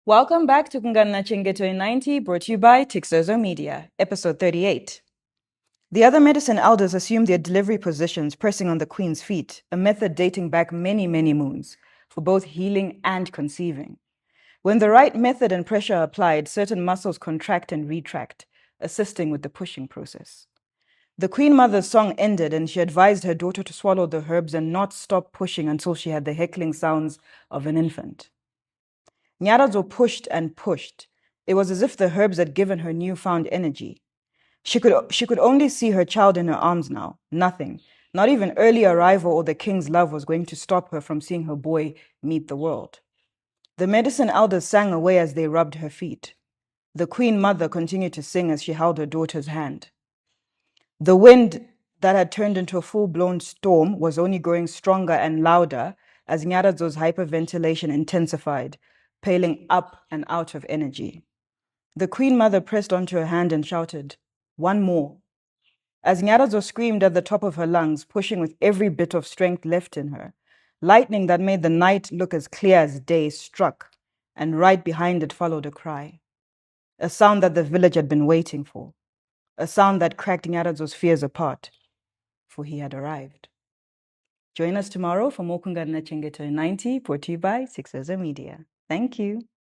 Welcome back to Kungana Chingeto in 90, brought to you by Tixozo Media, episode 38. The other medicine elders assumed their delivery positions, pressing on the queen's feet, a method dating back many, many moons, for both healing and conceiving. When the right method and pressure are applied, certain muscles contract and retract, assisting with the pushing process. The Queen Mother's song ended, and she advised her daughter to swallow the herbs and not stop pushing until she had the heckling sounds of an infant. Nyaradzo pushed and pushed. It was as if the herbs had given her newfound energy. She could only see her child in her arms now. Nothing, not even early arrival or the king's love, was going to stop her from seeing her boy meet the world. The medicine elders sang away as they rubbed her feet. The Queen Mother continued to sing as she held her daughter's hand. The wind that had turned into a full-blown storm was only growing stronger and louder as Nyaradzo's hyperventilation intensified, paling up and out of energy. The Queen Mother pressed onto her hand and shouted, "One more." As Nyaradzo screamed at the top of her lungs, pushing with every bit of strength left in her, lightning that made the night look as clear as day struck, and right behind it followed a cry. A sound that the village had been waiting for. A sound that cracked Nyaradzo's fears apart, for he had arrived. Join us tomorrow for more Kungarina Chingeto 90, brought to you by Tixozo Media. Thank you.